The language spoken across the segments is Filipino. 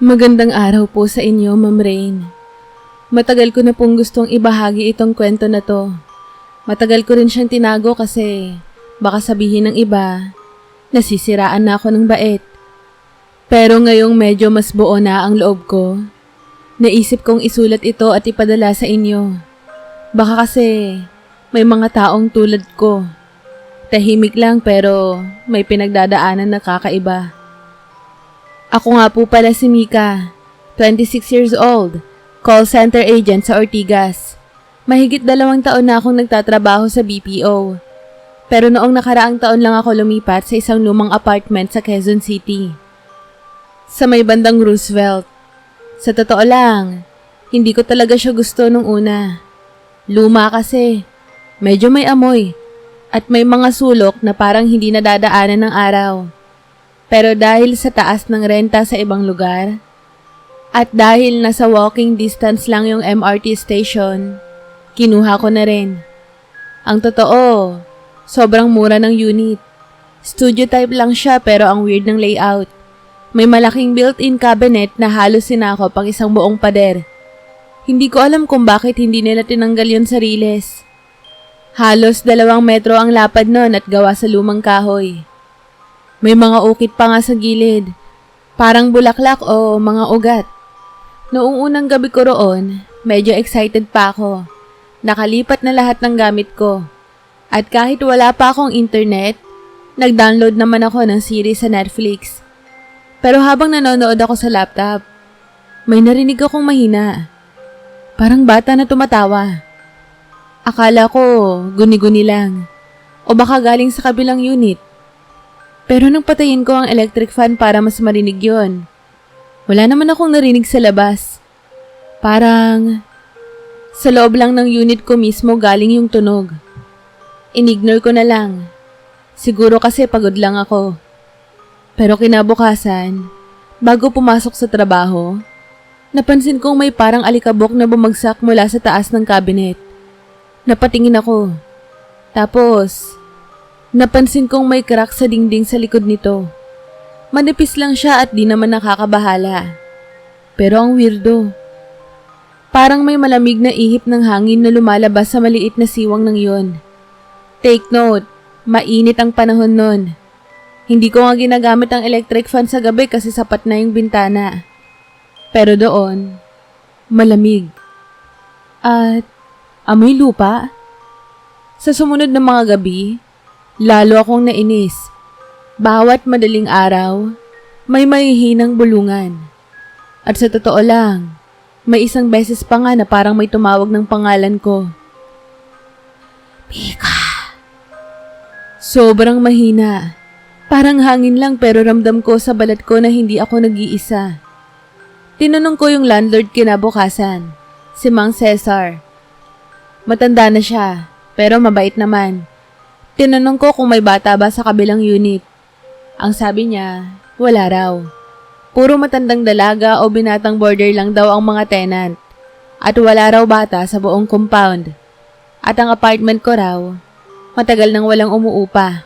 Magandang araw po sa inyo, Ma'am Rain. Matagal ko na pong gustong ibahagi itong kwento na to. Matagal ko rin siyang tinago kasi baka sabihin ng iba, nasisiraan na ako ng bait. Pero ngayong medyo mas buo na ang loob ko, naisip kong isulat ito at ipadala sa inyo. Baka kasi may mga taong tulad ko. Tahimik lang pero may pinagdadaanan na kakaiba. Ako nga po pala si Mika, 26 years old, call center agent sa Ortigas. Mahigit 2 taon na akong nagtatrabaho sa BPO. Pero noong nakaraang taon lang ako lumipat sa isang lumang apartment sa Quezon City. Sa may bandang Roosevelt. Sa totoo lang, hindi ko talaga siya gusto nung una. Luma kasi, medyo may amoy, at may mga sulok na parang hindi nadadaanan ng araw. Pero dahil sa taas ng renta sa ibang lugar, at dahil nasa walking distance lang yung MRT station, kinuha ko na rin. Ang totoo, sobrang mura ng unit. Studio type lang siya pero ang weird ng layout. May malaking built-in cabinet na halos sinako pang isang buong pader. Hindi ko alam kung bakit hindi nila tinanggal yun sa riles. Halos 2 metro ang lapad nun at gawa sa lumang kahoy. May mga ukit pa nga sa gilid, parang bulaklak o mga ugat. Noong unang gabi ko roon, medyo excited pa ako. Nakalipat na lahat ng gamit ko. At kahit wala pa akong internet, nag-download naman ako ng series sa Netflix. Pero habang nanonood ako sa laptop, may narinig akong mahina. Parang bata na tumatawa. Akala ko guni-guni lang o baka galing sa kabilang unit. Pero nang patayin ko ang electric fan para mas marinig yon, wala naman akong narinig sa labas. Parang sa loob lang ng unit ko mismo galing yung tunog. Inignore ko na lang. Siguro kasi pagod lang ako. Pero kinabukasan, bago pumasok sa trabaho, napansin kong may parang alikabok na bumagsak mula sa taas ng cabinet. Napatingin ako. Tapos, napansin kong may crack sa dingding sa likod nito. Manipis lang siya at di naman nakakabahala. Pero ang weirdo. Parang may malamig na ihip ng hangin na lumalabas sa maliit na siwang ng yon. Take note, mainit ang panahon nun. Hindi ko nga ginagamit ang electric fan sa gabi kasi sapat na yung bintana. Pero doon, malamig. At amoy lupa. Sa sumunod na mga gabi, lalo akong nainis. Bawat madaling araw, may mahihinang bulungan. At sa totoo lang, may isang beses pa nga na parang may tumawag ng pangalan ko. Mika. Sobrang mahina. Parang hangin lang pero ramdam ko sa balat ko na hindi ako nag-iisa. Tinanong ko yung landlord kinabukasan, si Mang Cesar. Matanda na siya, pero mabait naman. Tinanong ko kung may bata ba sa kabilang unit. Ang sabi niya, wala raw. Puro matandang dalaga o binatang border lang daw ang mga tenant. At wala raw bata sa buong compound. At ang apartment ko raw, matagal nang walang umuupa.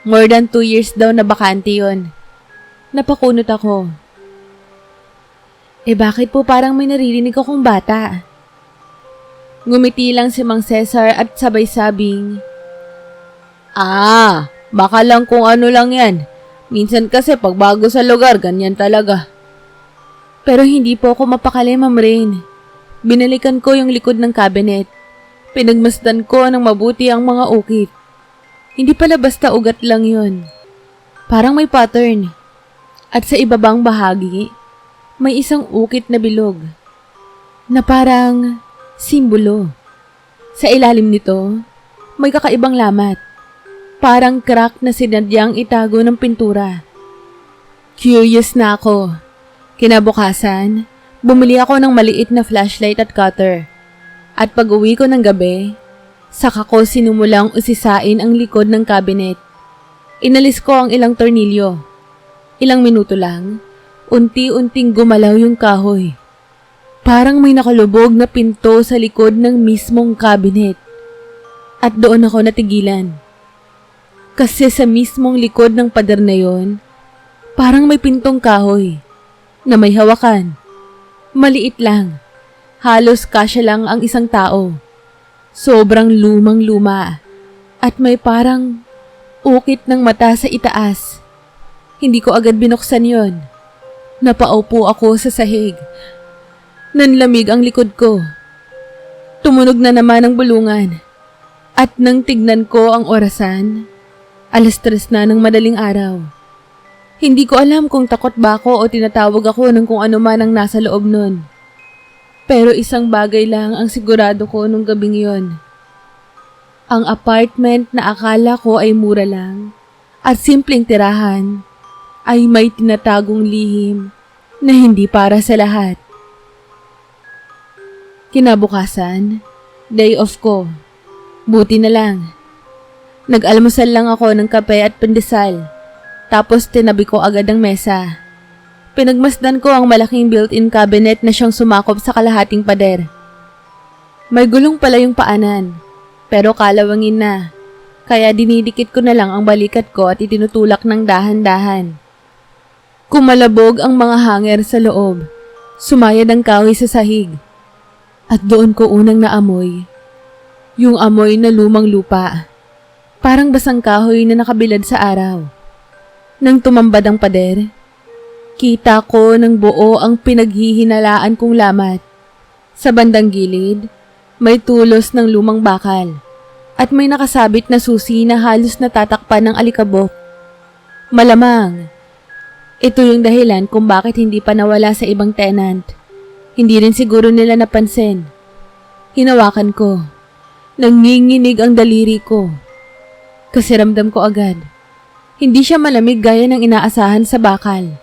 More than 2 years daw na bakante yun. Napakunot ako. Bakit po parang may naririnig akong bata? Ngumiti lang si Mang Cesar at sabay-sabing, baka lang kung ano lang yan. Minsan kasi pag bago sa lugar, ganyan talaga. Pero hindi po ako mapakali, Ma'am Rain. Binalikan ko yung likod ng cabinet. Pinagmasdan ko ng mabuti ang mga ukit. Hindi pala basta ugat lang yun. Parang may pattern. At sa ibabang bahagi, may isang ukit na bilog. Na parang simbolo. Sa ilalim nito, may kakaibang lamat. Parang crack na sinadyang itago ng pintura. Curious na ako. Kinabukasan, bumili ako ng maliit na flashlight at cutter. At pag-uwi ko ng gabi, saka ko sinumulang usisain ang likod ng cabinet. Inalis ko ang ilang tornilyo. Ilang minuto lang, unti-unting gumalaw yung kahoy. Parang may nakalubog na pinto sa likod ng mismong cabinet. At doon ako natigilan. Kasi sa mismong likod ng pader na yon, parang may pintong kahoy. na may hawakan. Maliit lang. Halos kasya lang ang isang tao. Sobrang lumang-luma at may parang ukit ng mata sa itaas. Hindi ko agad binuksan yon. Napaupo ako sa sahig. Nanlamig ang likod ko. Tumunog na naman ang bulungan. At nang tignan ko ang orasan, 3:00 na ng madaling araw. Hindi ko alam kung takot ba ako o tinatawag ako ng kung ano man ang nasa loob nun. Pero isang bagay lang ang sigurado ko nung gabing yon. Ang apartment na akala ko ay mura lang at simpleng tirahan ay may tinatagong lihim na hindi para sa lahat. Kinabukasan, day off ko. Buti na lang. Nag-almusal lang ako ng kape at pandesal. Tapos tinabi ko agad ang mesa. Pinagmasdan ko ang malaking built-in cabinet na siyang sumakop sa kalahating pader. May gulong pala yung paanan, pero kalawangin na. Kaya dinidikit ko na lang ang balikat ko at itinutulak ng dahan-dahan. Kumalabog ang mga hanger sa loob. Sumayad ang kahoy sa sahig. At doon ko unang naamoy yung amoy na lumang lupa. Parang basang kahoy na nakabilad sa araw. Nang tumambad ang pader, kita ko ng buo ang pinaghihinalaan kong lamat. Sa bandang gilid, may tulos ng lumang bakal at may nakasabit na susi na halos natatakpan ng alikabok. Malamang, ito yung dahilan kung bakit hindi pa nawala sa ibang tenant. Hindi rin siguro nila napansin. Hinawakan ko. Nanginginig ang daliri ko. Kasi ramdam ko agad. Hindi siya malamig gaya ng inaasahan sa bakal.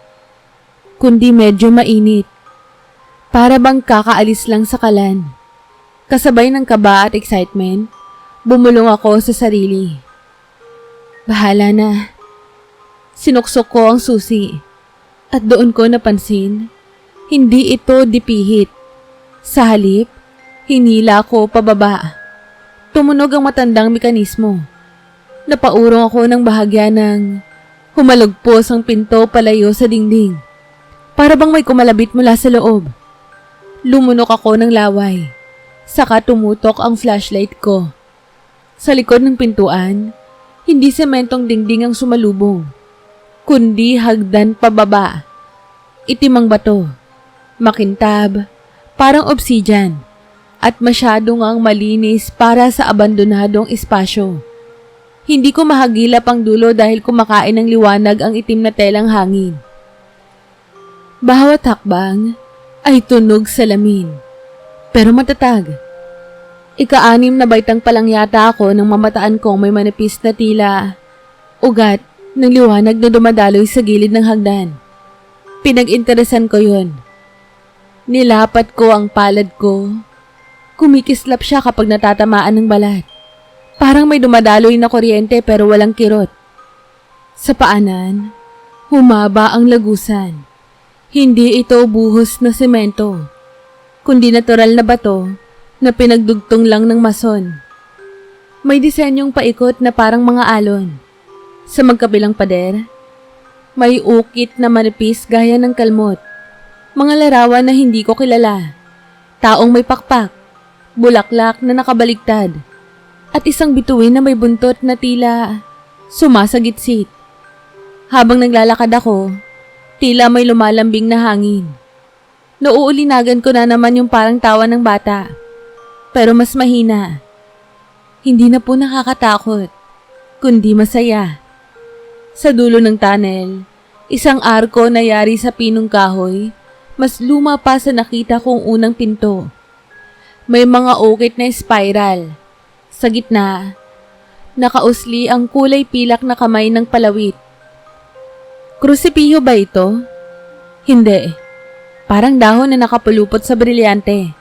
Kundi medyo mainit. Para bang kakaalis lang sa kalan. Kasabay ng kaba at excitement, bumulong ako sa sarili. Bahala na. Sinuksok ko ang susi. At doon ko napansin, hindi ito dipihit. Sa halip, hinila ko pababa. Tumunog ang matandang mekanismo. Napaurong ako ng bahagya ng humalugpos ang pinto palayo sa dingding. Para bang may kumalabit mula sa loob. Lumunok ako ng laway. Saka tumutok ang flashlight ko. Sa likod ng pintuan, hindi sementong dingding ang sumalubong, kundi hagdan pababa. Itim ang bato, makintab, parang obsidian. At masyado ngang malinis para sa abandonadong espasyo. Hindi ko mahagilap ang dulo dahil kumakain ng liwanag ang itim na telang hangin. Bawat hakbang ay tunog salamin, pero matatag. Ika-6 na baitang palang yata ako nang mamataan kong may manipis na tila ugat ng liwanag na dumadaloy sa gilid ng hagdan. Pinag-interesan ko yun. Nilapat ko ang palad ko. Kumikislap siya kapag natatamaan ng balat. Parang may dumadaloy na kuryente pero walang kirot. Sa paanan, humaba ang lagusan. Hindi ito buhos na semento, kundi natural na bato na pinagdugtong lang ng mason. May disenyong paikot na parang mga alon. Sa magkabilang pader, may ukit na manipis gaya ng kalmot. Mga larawan na hindi ko kilala. Taong may pakpak, bulaklak na nakabaligtad, at isang bituin na may buntot na tila sumasagitsit. Habang naglalakad ako, tila may lumalambing na hangin. Nauulinagan ko na naman yung parang tawa ng bata, pero mas mahina. Hindi na po nakakatakot, kundi masaya. Sa dulo ng tunnel, isang arko na yari sa pinong kahoy, mas luma pa sa nakita kong unang pinto. May mga ukit na spiral. Sa gitna, nakausli ang kulay pilak na kamay ng palawit. Krusipiho ba ito? Hindi. Parang dahon na nakapulupot sa brilyante.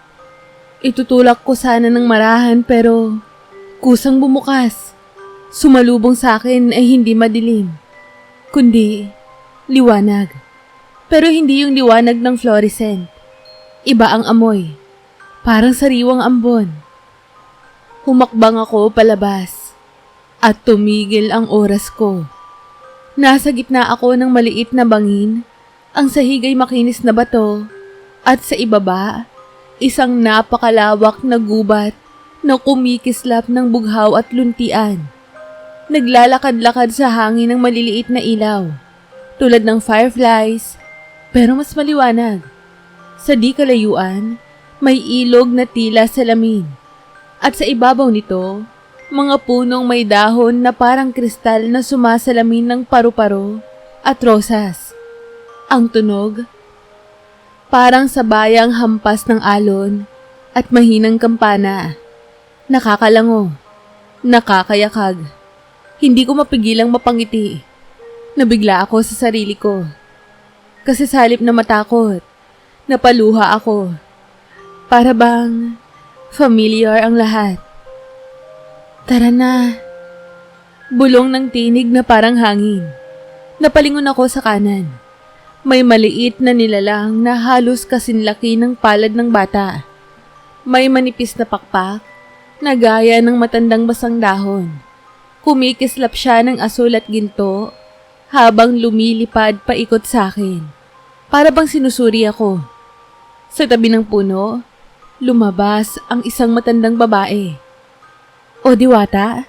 Itutulak ko sana ng marahan pero kusang bumukas. Sumalubong sa akin ay hindi madilim, kundi liwanag. Pero hindi yung liwanag ng fluorescent. Iba ang amoy. Parang sariwang ambon. Humakbang ako palabas at tumigil ang oras ko. Nasa gitna ako ng maliit na bangin Ang sahig ay makinis na bato at sa ibaba, isang napakalawak na gubat na kumikislap ng bughaw at luntian. Naglalakad-lakad sa hangin ng maliliit na ilaw, tulad ng fireflies, pero mas maliwanag. Sa di kalayuan, may ilog na tila salamin. At sa ibabaw nito, mga punong may dahon na parang kristal na sumasalamin ng paru-paro at rosas. Ang tunog, parang sabayang hampas ng alon at mahinang kampana. Nakakalango, nakakayakag. Hindi ko mapigilang mapangiti. Nabigla ako sa sarili ko. Kasi sa halip na matakot, napaluha ako. Para bang familiar ang lahat. Tara na. Bulong ng tinig na parang hangin. Napalingon ako sa kanan. May maliit na nilalang na halos kasinlaki ng palad ng bata. May manipis na pakpak na gaya ng matandang basang dahon. Kumikislap siya ng asul at ginto habang lumilipad paikot sa akin. Para bang sinusuri ako. Sa tabi ng puno, lumabas ang isang matandang babae. O Diwata,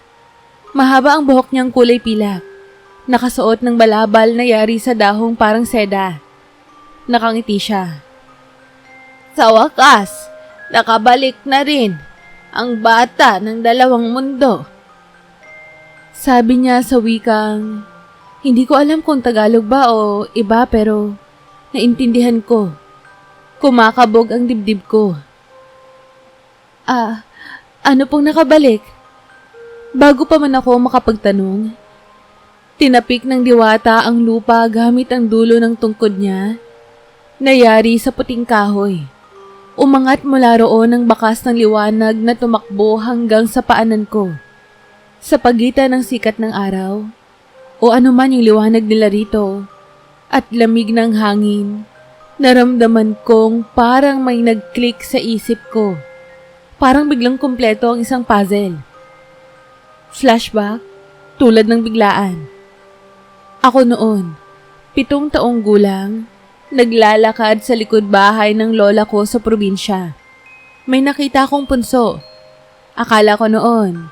mahaba ang buhok niyang kulay pilak. Nakasuot ng balabal na yari sa dahong parang seda. Nakangiti siya. Sa wakas, nakabalik na rin ang bata ng dalawang mundo. Sabi niya sa wikang, hindi ko alam kung Tagalog ba o iba pero naintindihan ko. Kumakabog ang dibdib ko. Ano pong nakabalik? Bago pa man ako makapagtanong, tinapik ng Diwata ang lupa gamit ang dulo ng tungkod niya, nayari sa puting kahoy. Umangat mula roon ang bakas ng liwanag na tumakbo hanggang sa paanan ko. Sa pagitan ng sikat ng araw, o anuman yung liwanag nila rito, at lamig ng hangin, naramdaman kong parang may nag-click sa isip ko. Parang biglang kumpleto ang isang puzzle. Flashback, tulad ng biglaan. Ako noon, 7 taong gulang, naglalakad sa likod bahay ng lola ko sa probinsya. May nakita akong punso. Akala ko noon,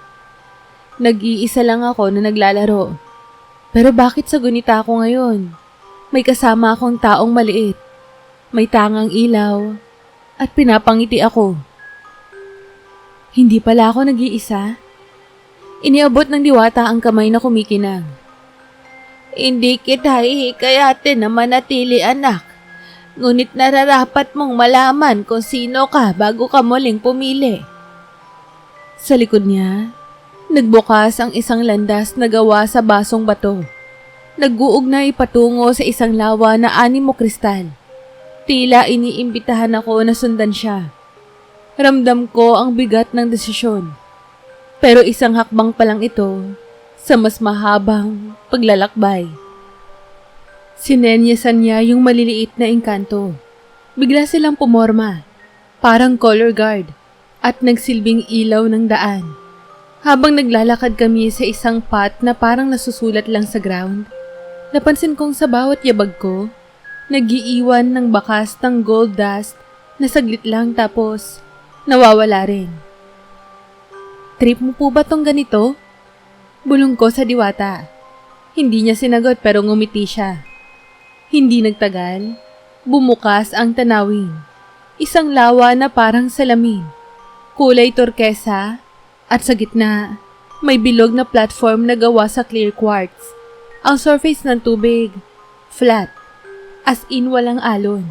nag-iisa lang ako na naglalaro. Pero bakit sa gunita ako ngayon? May kasama akong taong maliit. May tangang ilaw at pinapangiti ako. Hindi pala ako nag-iisa. Iniabot ng Diwata ang kamay na kumikinang. Hindi kita hihikayatin na manatili anak. Ngunit nararapat mong malaman kung sino ka bago ka muling pumili. Sa likod niya, nagbukas ang isang landas na gawa sa basong bato. Nag-uugnay patungo sa isang lawa na animo kristal. Tila iniimbitahan ako na sundan siya. Ramdam ko ang bigat ng desisyon. Pero isang hakbang pa lang ito sa mas mahabang paglalakbay. Sinenyesan niya yung maliliit na engkanto. Bigla silang pumorma, parang color guard, at nagsilbing ilaw ng daan. Habang naglalakad kami sa isang path na parang nasusulat lang sa ground, napansin kong sa bawat yabag ko, nag-iiwan ng bakas ng gold dust na saglit lang tapos nawawala rin. Trip mo po ba tong ganito? Bulong ko sa Diwata. Hindi niya sinagot pero ngumiti siya. Hindi nagtagal, bumukas ang tanawin. Isang lawa na parang salamin. Kulay turkesa at sa gitna, may bilog na platform na gawa sa clear quartz. Ang surface ng tubig, flat. As in walang alon,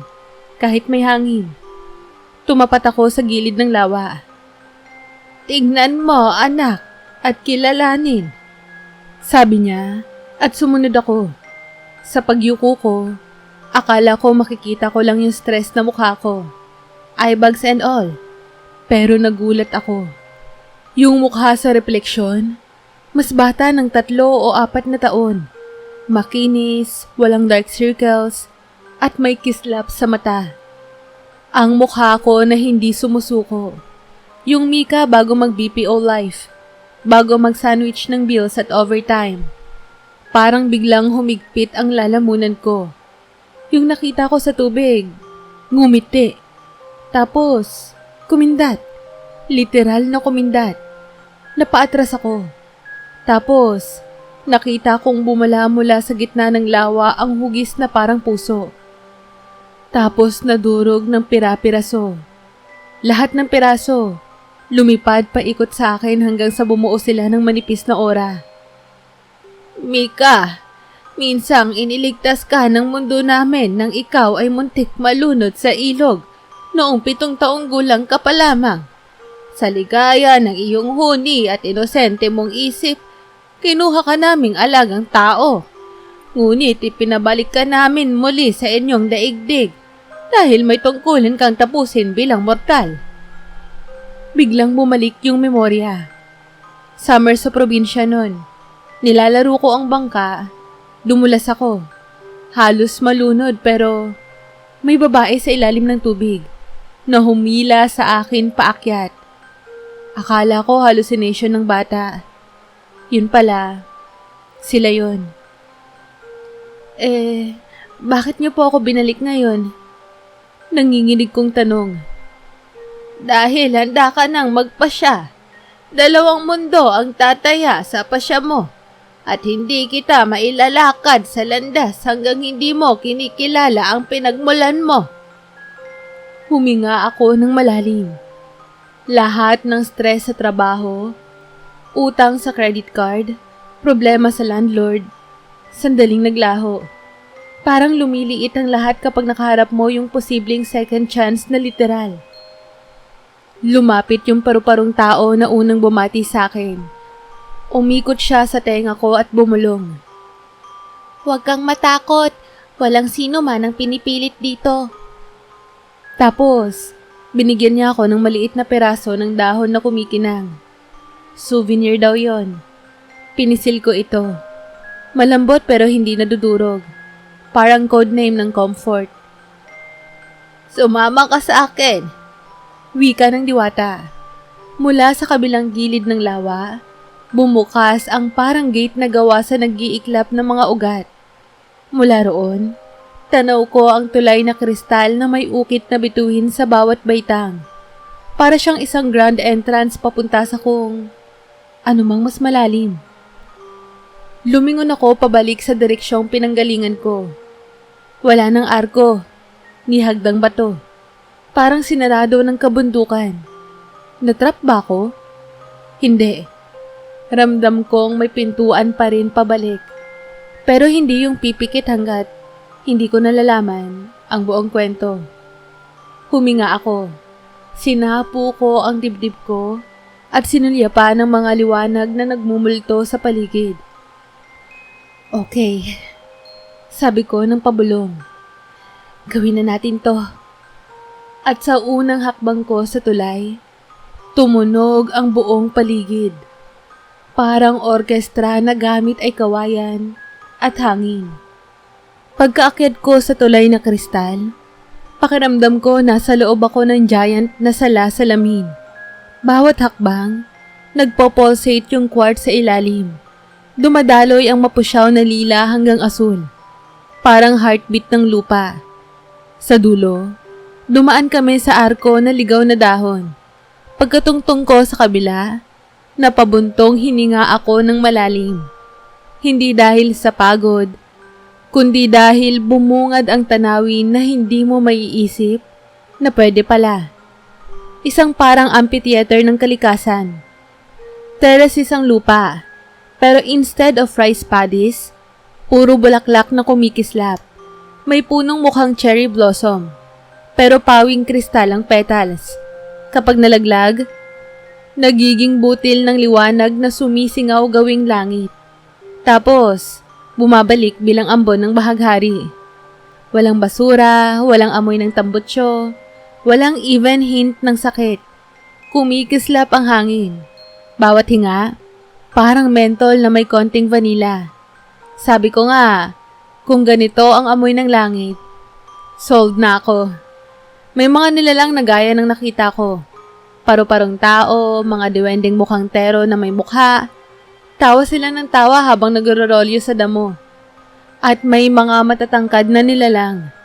kahit may hangin. Tumapat ako sa gilid ng lawa. Tingnan mo, anak, at kilalanin. Sabi niya, at sumunod ako. Sa pagyuko ko, akala ko makikita ko lang yung stress na mukha ko. Eyebags and all. Pero nagulat ako. Yung mukha sa refleksyon, mas bata ng 3 o 4 na taon. Makinis, walang dark circles, at may kislap sa mata. Ang mukha ko na hindi sumusuko. Yung Mika bago mag-BPO life. Bago mag-sandwich ng bills at overtime. Parang biglang humigpit ang lalamunan ko. Yung nakita ko sa tubig, ngumiti. Tapos, kumindat. Literal na kumindat. Napaatras ako. Tapos, nakita kong bumala mula sa gitna ng lawa ang hugis na parang puso. Tapos nadurog ng pira-piraso. Lahat ng piraso, lumipad paikot sa akin hanggang sa bumuo sila ng manipis na ora. Mika, minsang iniligtas ka ng mundo namin nang ikaw ay muntik malunod sa ilog noong 7 taong gulang ka pa lamang. Sa ligaya ng iyong huni at inosente mong isip, kinuha ka naming alagang tao. Ngunit ipinabalik ka namin muli sa inyong daigdig dahil may tungkulin kang tapusin bilang mortal. Biglang bumalik yung memorya. Summer sa probinsya nun. Nilalaro ko ang bangka. Dumulas ako. Halos malunod pero may babae sa ilalim ng tubig na humila sa akin paakyat. Akala ko hallucination ng bata. Yun pala, sila yun. Bakit niyo po ako binalik ngayon? Nanginginig kong tanong. Dahil handa ka nang magpasya. 2 mundo ang tataya sa pasya mo. At hindi kita mailalakad sa landas hanggang hindi mo kinikilala ang pinagmulan mo. Huminga ako ng malalim. Lahat ng stress sa trabaho, utang sa credit card, problema sa landlord, sandaling naglaho. Parang lumiliit ang lahat kapag nakaharap mo yung posibleng second chance na literal. Lumapit yung paru-parong tao na unang bumati sa akin. Umikot siya sa tenga ko at bumulong. Huwag kang matakot. Walang sino man ang pinipilit dito. Tapos, binigyan niya ako ng maliit na peraso ng dahon na kumikinang. Souvenir daw yon. Pinisil ko ito. Malambot pero hindi nadudurog. Parang codename ng comfort. Sumama ka sa akin. Wika ng diwata. Mula sa kabilang gilid ng lawa, bumukas ang parang gate na gawa sa nag-iiklap ng mga ugat. Mula roon, tanaw ko ang tulay na kristal na may ukit na bituin sa bawat baitang. Para siyang isang grand entrance papunta sa kung anumang mas malalim. Lumingon ako pabalik sa direksyong pinanggalingan ko. Wala nang arko, ni hagdang bato. Parang sinarado ng kabundukan. Natrap ba ako? Hindi. Ramdam kong may pintuan pa rin pabalik. Pero hindi yung pipikit hanggat hindi ko nalalaman ang buong kwento. Huminga ako. Sinapo ko ang dibdib ko at sinulya pa ng mga liwanag na nagmumulto sa paligid. Okay, sabi ko ng pabulong. Gawin na natin to. At sa unang hakbang ko sa tulay, tumunog ang buong paligid. Parang orkestra na gamit ay kawayan at hangin. Pagkaakyat ko sa tulay na kristal, pakiramdam ko nasa loob ako ng giant na sala sa lamin. Bawat hakbang, nagpo-pulsate yung quartz sa ilalim. Dumadaloy ang mapusyaw na lila hanggang asul. Parang heartbeat ng lupa. Sa dulo, dumaan kami sa arko na ligaw na dahon. Pagkatungtong ko sa kabila, napabuntong hininga ako ng malalim. Hindi dahil sa pagod, kundi dahil bumungad ang tanawin na hindi mo maiisip na pwede pala. Isang parang amphitheater ng kalikasan. Terraces ang lupa, pero instead of rice paddies, puro bulaklak na kumikislap. May punong mukhang cherry blossom, pero pawing kristal ang petals. Kapag nalaglag, nagiging butil ng liwanag na sumisingaw gawing langit. Tapos, bumabalik bilang ambon ng bahaghari. Walang basura, walang amoy ng tambutsyo, walang even hint ng sakit. Kumikislap ang hangin. Bawat hinga, parang mentol na may konting vanilla. Sabi ko nga, kung ganito ang amoy ng langit, sold na ako. May mga nilalang na gaya ng nakita ko. Paru-parong tao, mga diwending mukhang tero na may mukha. Tawa sila ng tawa habang nagro-rolyo sa damo. At may mga matatangkad na nilalang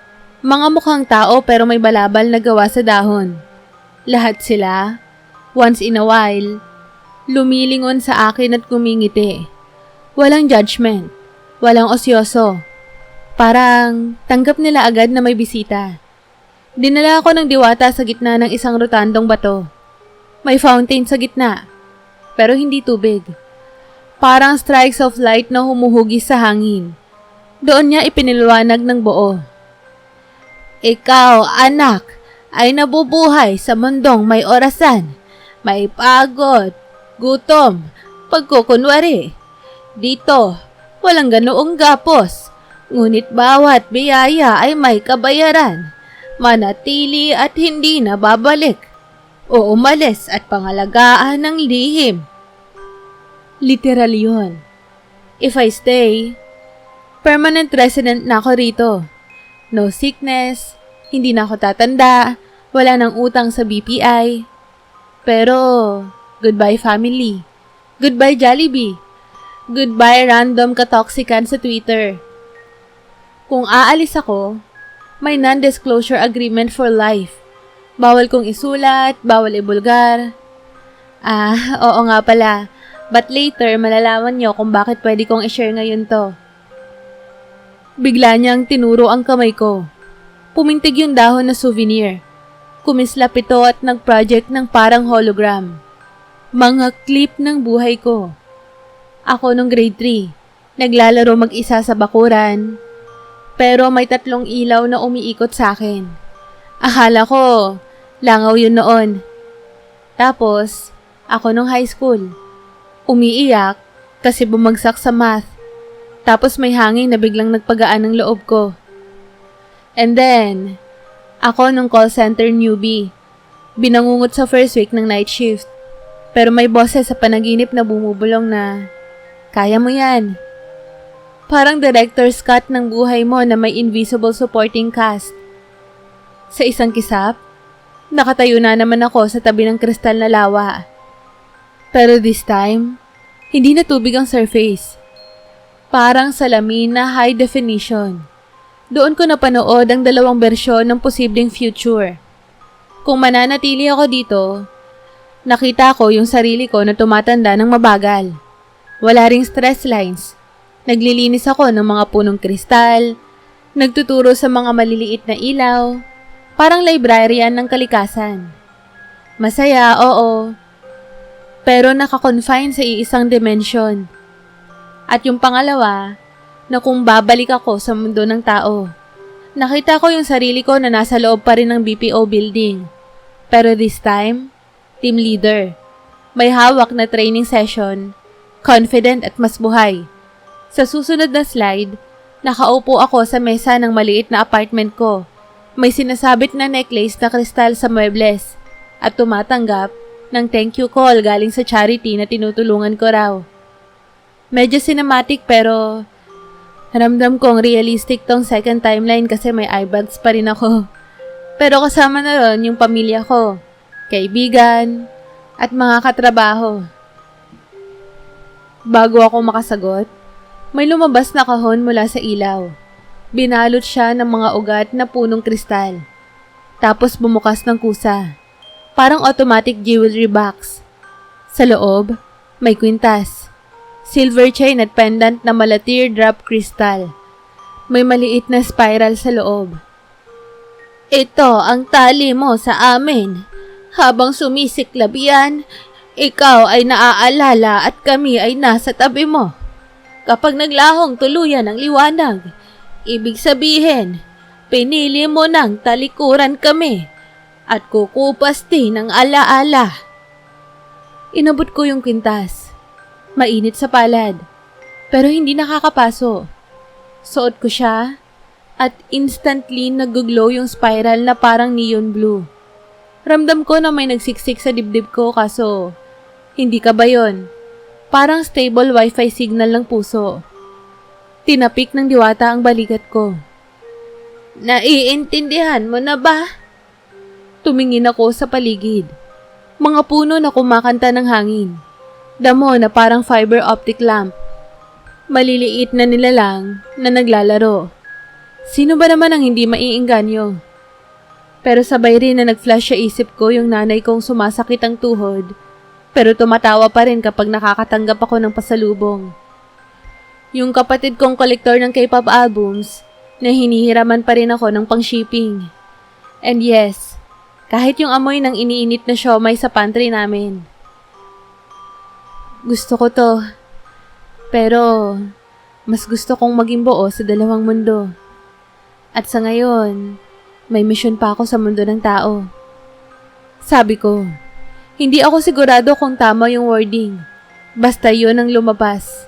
Mga mukhang tao pero may balabal na gawa sa dahon. Lahat sila, once in a while, lumilingon sa akin at kumingiti. Walang judgment, walang osyoso. Parang tanggap nila agad na may bisita. Dinala ako ng diwata sa gitna ng isang rotandong bato. May fountain sa gitna, pero hindi tubig. Parang strikes of light na humuhugis sa hangin. Doon niya ipiniliwanag ng buo. Ikaw, anak, ay nabubuhay sa mundong may orasan, may pagod, gutom, pagkukunwari. Dito, walang ganoong gapos, ngunit bawat biyaya ay may kabayaran, manatili at hindi na babalik, o umalis at pangalagaan ng lihim. Literal yun. If I stay, permanent resident na ako rito. No sickness, hindi na ako tatanda, wala nang utang sa BPI. Pero, goodbye family. Goodbye Jollibee. Goodbye random katoksikan sa Twitter. Kung aalis ako, may non-disclosure agreement for life. Bawal kong isulat, bawal ibulgar. Oo nga pala. But later, malalaman niyo kung bakit pwede kong i-share ngayon to. Bigla niyang tinuro ang kamay ko. Pumintig yung dahon na souvenir. Kumislap ito at nag-project ng parang hologram. Mga clip ng buhay ko. Ako nung grade 3, naglalaro mag-isa sa bakuran. Pero may 3 ilaw na umiikot sa akin. Akala ko, langaw yun noon. Tapos, ako nung high school. Umiiyak kasi bumagsak sa math. Tapos may hangin na biglang nagpagaan ng loob ko. And then, ako nung call center newbie. Binangungot sa first week ng night shift. Pero may boses sa panaginip na bumubulong na, kaya mo yan. Parang director's cut ng buhay mo na may invisible supporting cast. Sa isang kisap, nakatayo na naman ako sa tabi ng kristal na lawa. Pero this time, hindi na tubig ang surface. Parang salamin na high definition. Doon ko napanood ang 2 bersyon ng posibleng future. Kung mananatili ako dito, nakita ko yung sarili ko na tumatanda ng mabagal. Wala ring stress lines. Naglilinis ako ng mga punong kristal, nagtuturo sa mga maliliit na ilaw, parang librarian ng kalikasan. Masaya, oo. Pero nakakonfine sa iisang dimension. At yung pangalawa, na kung babalik ako sa mundo ng tao. Nakita ko yung sarili ko na nasa loob pa rin ng BPO building. Pero this time, team leader. May hawak na training session, confident at mas buhay. Sa susunod na slide, nakaupo ako sa mesa ng maliit na apartment ko. May sinasabit na necklace na kristal sa muebles at tumatanggap ng thank you call galing sa charity na tinutulungan ko raw. Medyo cinematic pero ramdam kong realistic tong second timeline kasi may eyebags pa rin ako. Pero kasama na ron yung pamilya ko, kaibigan, at mga katrabaho. Bago ako makasagot, may lumabas na kahon mula sa ilaw. Binalot siya ng mga ugat na punong kristal. Tapos bumukas ng kusa. Parang automatic jewelry box. Sa loob, may kwintas. Silver chain at pendant na mala teardrop crystal. May maliit na spiral sa loob. Ito ang tali mo sa amin. Habang sumisiklab yan, ikaw ay naaalala at kami ay nasa tabi mo. Kapag naglahong tuluyan ang liwanag, ibig sabihin, pinili mo ng talikuran kami at kukupas din ng alaala. Inabot ko yung kwintas. Mainit sa palad, pero hindi nakakapaso. Suot ko siya at instantly nag-glow yung spiral na parang neon blue. Ramdam ko na may nagsiksik sa dibdib ko kaso hindi ka ba yun? Parang stable wifi signal ng puso. Tinapik ng diwata ang balikat ko. Naiintindihan mo na ba? Tumingin ako sa paligid. Mga puno na kumakanta ng hangin. Damo na parang fiber optic lamp. Maliliit na nilalang na naglalaro. Sino ba naman ang hindi maiengganyo? Pero sabay rin na nag-flash sa isip ko yung nanay kong sumasakit ang tuhod, pero tumatawa pa rin kapag nakakatanggap ako ng pasalubong. Yung kapatid kong kolektor ng K-pop albums, na hinihiraman pa rin ako ng pang-shipping. And yes, kahit yung amoy ng iniinit na siomay sa pantry namin. Gusto ko to, pero mas gusto kong maging buo sa dalawang mundo. At sa ngayon, may misyon pa ako sa mundo ng tao. Sabi ko, hindi ako sigurado kung tama yung wording. Basta yun ang lumabas.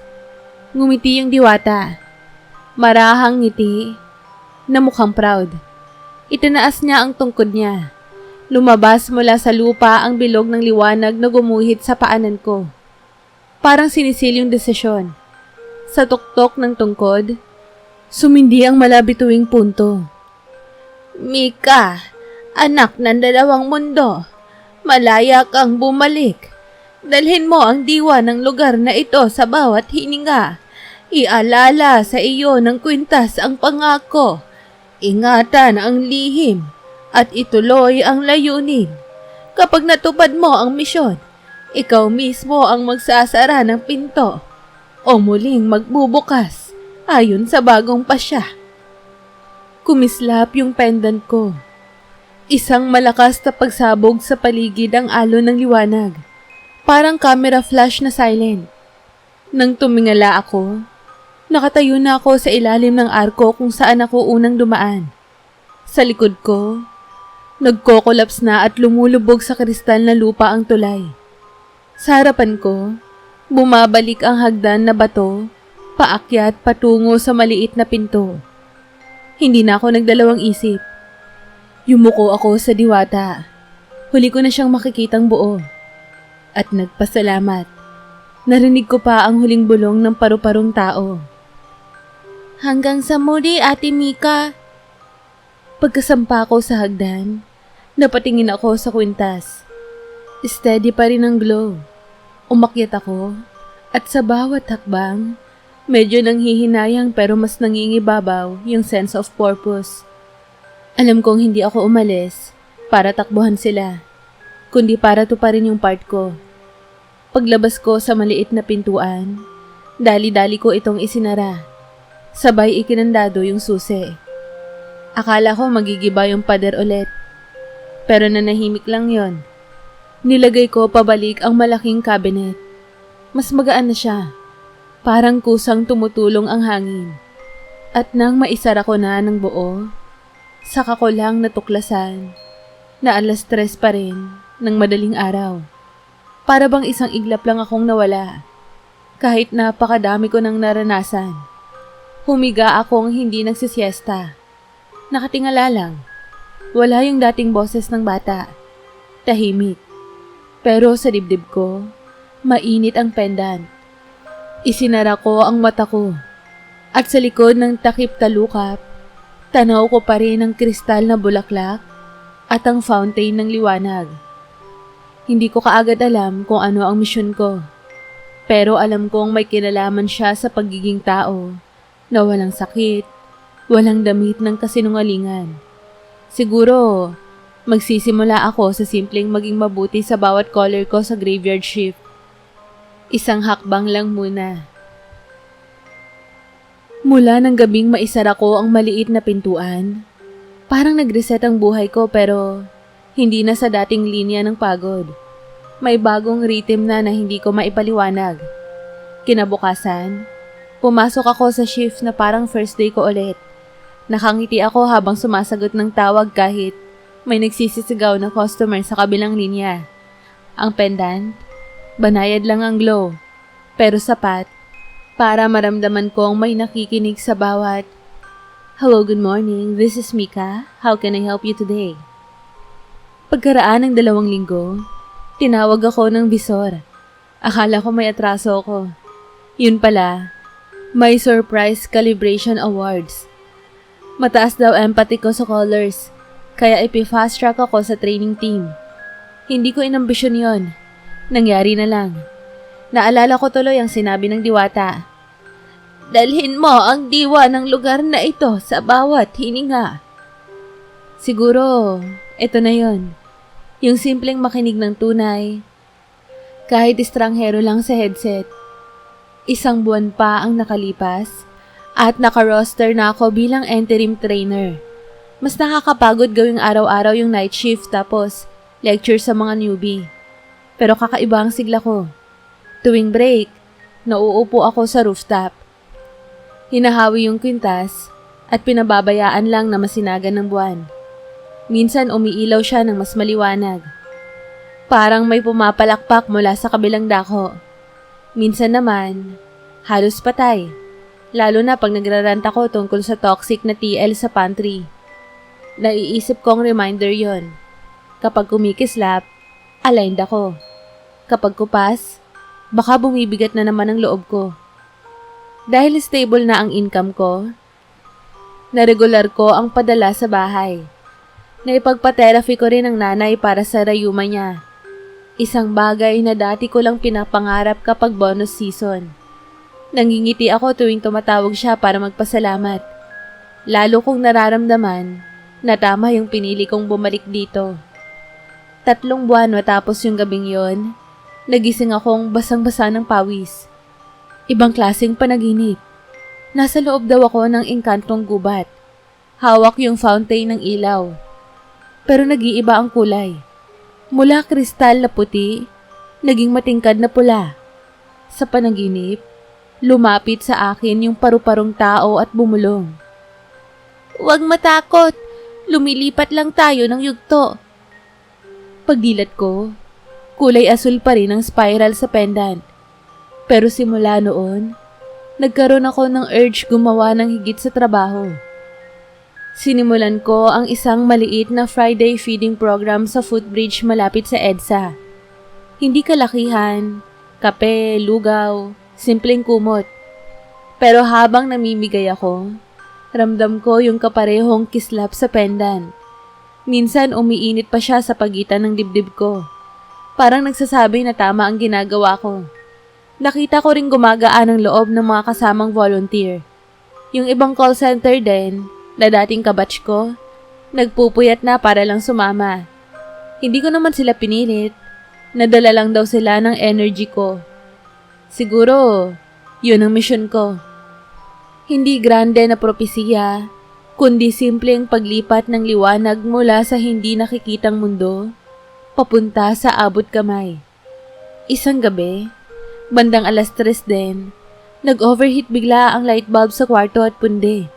Ngumiti yung diwata. Marahang ngiti na mukhang proud. Itinaas niya ang tungkod niya. Lumabas mula sa lupa ang bilog ng liwanag na gumuhit sa paanan ko. Parang sinisil yung desisyon. Sa tuktok ng tungkod, sumindi ang malabituing punto. Mika, anak ng dalawang mundo, malaya kang bumalik. Dalhin mo ang diwa ng lugar na ito sa bawat hininga. Ialala sa iyo ng kwintas ang pangako. Ingatan ang lihim at ituloy ang layunin. Kapag natupad mo ang misyon, ikaw mismo ang magsasara ng pinto o muling magbubukas ayon sa bagong pasya. Kumislap yung pendant ko. Isang malakas na pagsabog sa paligid ang alon ng liwanag. Parang camera flash na silent. Nang tumingala ako, nakatayo na ako sa ilalim ng arko kung saan ako unang dumaan. Sa likod ko, nagko-collapse na at lumulubog sa kristal na lupa ang tulay. Sa harapan ko, bumabalik ang hagdan na bato, paakyat patungo sa maliit na pinto. Hindi na ako nagdalawang isip. Yumuko ako sa diwata. Huli ko na siyang makikitang buo. At nagpasalamat. Narinig ko pa ang huling bulong ng paru-parong tao. Hanggang sa muli, Ate Mika. Pagkasampa ko sa hagdan, napatingin ako sa kwintas. Steady pa rin ang glow. Umakyat ako, at sa bawat hakbang, medyo nanghihinayang pero mas nangingibabaw yung sense of purpose. Alam kong hindi ako umalis para takbuhan sila, kundi para tuparin yung part ko. Paglabas ko sa maliit na pintuan, dali-dali ko itong isinara. Sabay ikinandado yung susi. Akala ko magigiba yung pader ulit, pero nanahimik lang yon. Nilagay ko pabalik ang malaking cabinet. Mas magaan na siya. Parang kusang tumutulong ang hangin. At nang maisara ko na ng buo, saka ko lang natuklasan na 3:00 pa rin ng madaling araw. Para bang isang iglap lang akong nawala. Kahit napakadami ko nang naranasan. Humiga akong hindi nagsisiesta. Nakatingala lang. Wala yung dating boses ng bata. Tahimik. Pero sa dibdib ko, mainit ang pendant. Isinara ko ang mata ko, at sa likod ng takip talukap, tanaw ko pa rin ang kristal na bulaklak at ang fountain ng liwanag. Hindi ko kaagad alam kung ano ang misyon ko, pero alam kong may kinalaman siya sa pagiging tao na walang sakit, walang damit ng kasinungalingan. Siguro, magsisimula ako sa simpleng maging mabuti sa bawat caller ko sa graveyard shift. Isang hakbang lang muna. Mula ng gabing maisara ko ang maliit na pintuan, parang nag-reset ang buhay ko pero hindi na sa dating linya ng pagod. May bagong rhythm na hindi ko maipaliwanag. Kinabukasan, pumasok ako sa shift na parang first day ko ulit. Nakangiti ako habang sumasagot ng tawag kahit may nagsisisigaw na customer sa kabilang linya. Ang pendant, banayad lang ang glow, pero sapat para maramdaman kong may nakikinig sa bawat, "Hello, good morning. This is Mika. How can I help you today?" Pagkaraan ng 2 linggo, tinawag ako ng bisor. Akala ko may atraso ako. Yun pala, may surprise calibration awards. Mataas daw empathy ko sa callers, kaya ipi-fast track ako sa training team. Hindi ko inambisyon yon. Nangyari na lang. Naalala ko tuloy ang sinabi ng diwata. Dalhin mo ang diwa ng lugar na ito sa bawat hininga. Siguro, ito na yon. Yung simpleng makinig ng tunay. Kahit estranghero lang sa headset. 1 buwan pa ang nakalipas at naka-roster na ako bilang interim trainer. Mas nakakapagod gawing araw-araw yung night shift tapos lecture sa mga newbie. Pero kakaiba ang sigla ko. Tuwing break, nauupo ako sa rooftop. Hinahawi yung kwintas at pinababayaan lang na masinagan ng buwan. Minsan umiilaw siya ng mas maliwanag. Parang may pumapalakpak mula sa kabilang dako. Minsan naman, halos patay. Lalo na pag nagrarant ako tungkol sa toxic na TL sa pantry. Naiisip kong reminder yon. Kapag kumikislap, aligned ako. Kapag kupas, baka bumibigat na naman ang loob ko. Dahil stable na ang income ko, na regular ko ang padala sa bahay. Naipagpa-therapy ko rin ang nanay para sa rayuma niya. Isang bagay na dati ko lang pinapangarap kapag bonus season. Nangingiti ako tuwing tumatawag siya para magpasalamat. Lalo kong nararamdaman na tama yung pinili kong bumalik dito. 3 buwan matapos yung gabing yon, nagising akong basang-basa ng pawis. Ibang klaseng panaginip. Nasa loob daw ako ng engkantong gubat. Hawak yung fountain ng ilaw. Pero nag-iiba ang kulay. Mula kristal na puti, naging matingkad na pula. Sa panaginip, lumapit sa akin yung paru-parong tao at bumulong. "Huwag matakot! Lumilipat lang tayo ng yugto." Pagdilat ko, kulay asul pa rin ang spiral sa pendant. Pero simula noon, nagkaroon ako ng urge gumawa ng higit sa trabaho. Sinimulan ko ang isang maliit na Friday feeding program sa footbridge malapit sa EDSA. Hindi kalakihan, kape, lugaw, simpleng kumot. Pero habang namimigay ako, ramdam ko yung kaparehong kislap sa pendant. Minsan umiinit pa siya sa pagitan ng dibdib ko. Parang nagsasabi na tama ang ginagawa ko. Nakita ko ring gumagaan ang loob ng mga kasamang volunteer. Yung ibang call center din, na dating kabatch ko, nagpupuyat na para lang sumama. Hindi ko naman sila pinilit, nadala lang daw sila ng energy ko. Siguro, yun ang mission ko. Hindi grande na propesiya, kundi simpleng paglipat ng liwanag mula sa hindi nakikitang mundo, papunta sa abot kamay. Isang gabi, bandang 3:00 din, nag-overheat bigla ang light bulb sa kwarto at pundi.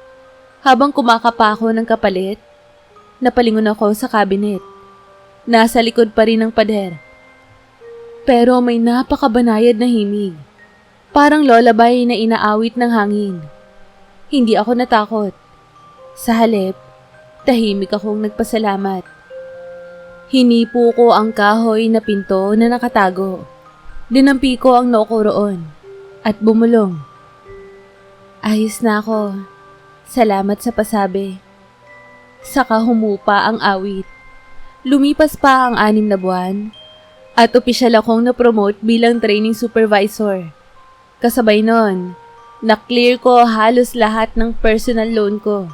Habang kumakapa ako ng kapalit, napalingon ako sa cabinet. Nasa likod pa rin ng pader. Pero may napakabanayad na himig. Parang lullaby na inaawit ng hangin. Hindi ako natakot. Sa halip, tahimik akong nagpasalamat. Hinipo ko ang kahoy na pinto na nakatago. Dinampi ko ang noo ko roon at bumulong. Ayos na ako. Salamat sa pasabi. Saka humupa ang awit. Lumipas pa ang 6 na buwan at opisyal akong na-promote bilang training supervisor. Kasabay nun, na-clear ko halos lahat ng personal loan ko.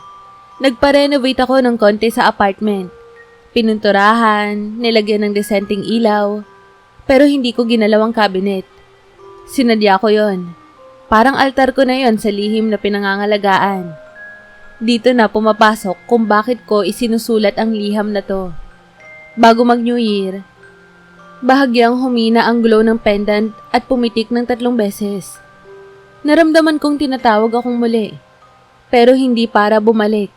Nagpa-renovate ako ng konti sa apartment. Pinunturahan, nilagyan ng desenteng ilaw, pero hindi ko ginalaw ang cabinet. Sinadya ko yon. Parang altar ko na yon sa lihim na pinangangalagaan. Dito na pumapasok kung bakit ko isinusulat ang liham na to. Bago mag-New Year, bahagyang humina ang glow ng pendant at pumitik ng 3 beses. Naramdaman kong tinatawag akong muli, pero hindi para bumalik,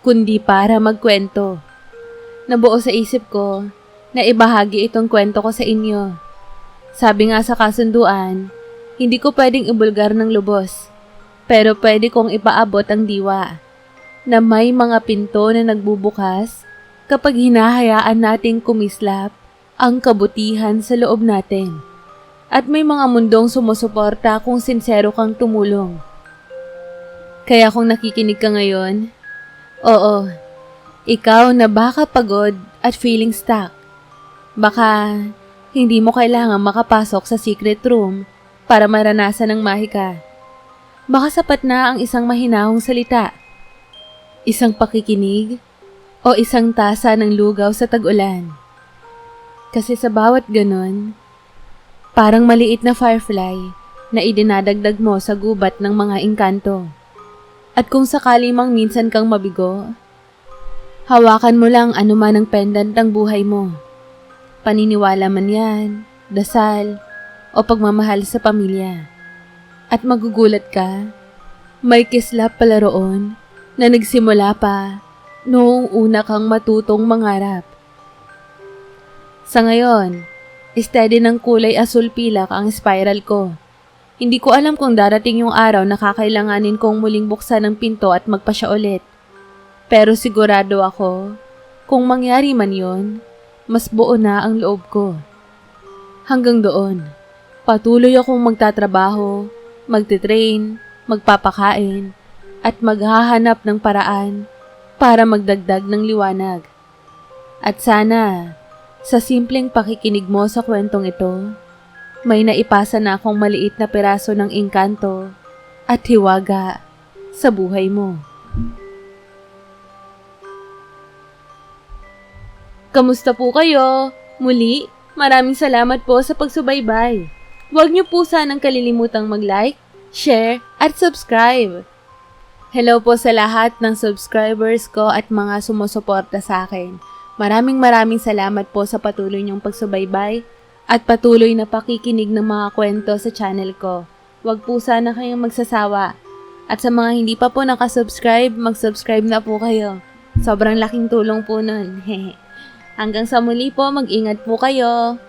kundi para magkwento. Nabuo sa isip ko na ibahagi itong kwento ko sa inyo. Sabi nga sa kasunduan, hindi ko pwedeng ibulgar ng lubos. Pero pwede kong ipaabot ang diwa na may mga pinto na nagbubukas kapag hinahayaan nating kumislap ang kabutihan sa loob natin. At may mga mundong sumusuporta kung sincero kang tumulong. Kaya kung nakikinig ka ngayon, oo, ikaw na baka pagod at feeling stuck. Baka hindi mo kailangang makapasok sa secret room para maranasan ng mahika. Baka sapat na ang isang mahinahong salita, isang pakikinig, o isang tasa ng lugaw sa tag-ulan. Kasi sa bawat ganon, parang maliit na firefly na idinadagdag mo sa gubat ng mga engkanto. At kung sakali mang minsan kang mabigo, hawakan mo lang anuman ang pendant ng buhay mo. Paniniwala man yan, dasal, o pagmamahal sa pamilya. At magugulat ka, may kislap pala roon na nagsimula pa noong una kang matutong mangarap. Sa ngayon, steady ng kulay asul pilak ang spiral ko. Hindi ko alam kung darating yung araw na kakailanganin kong muling buksan ang pinto at magpasya ulit. Pero sigurado ako, kung mangyari man yon, mas buo na ang loob ko. Hanggang doon, patuloy akong magtatrabaho, magtitrain, magpapakain, at maghahanap ng paraan para magdagdag ng liwanag. At sana, sa simpleng pakikinig mo sa kwentong ito, may naipasa na akong maliit na piraso ng engkanto at hiwaga sa buhay mo. Kamusta po kayo? Muli, maraming salamat po sa pagsubaybay. Huwag niyo po sanang kalilimutang mag-like, share, at subscribe. Hello po sa lahat ng subscribers ko at mga sumusuporta sa akin. Maraming salamat po sa patuloy niyong pagsubaybay at patuloy na pakikinig ng mga kwento sa channel ko. Huwag po sana kayong magsasawa. At sa mga hindi pa po nakasubscribe, mag-subscribe na po kayo. Sobrang laking tulong po nun. Hanggang sa muli po, mag-ingat po kayo.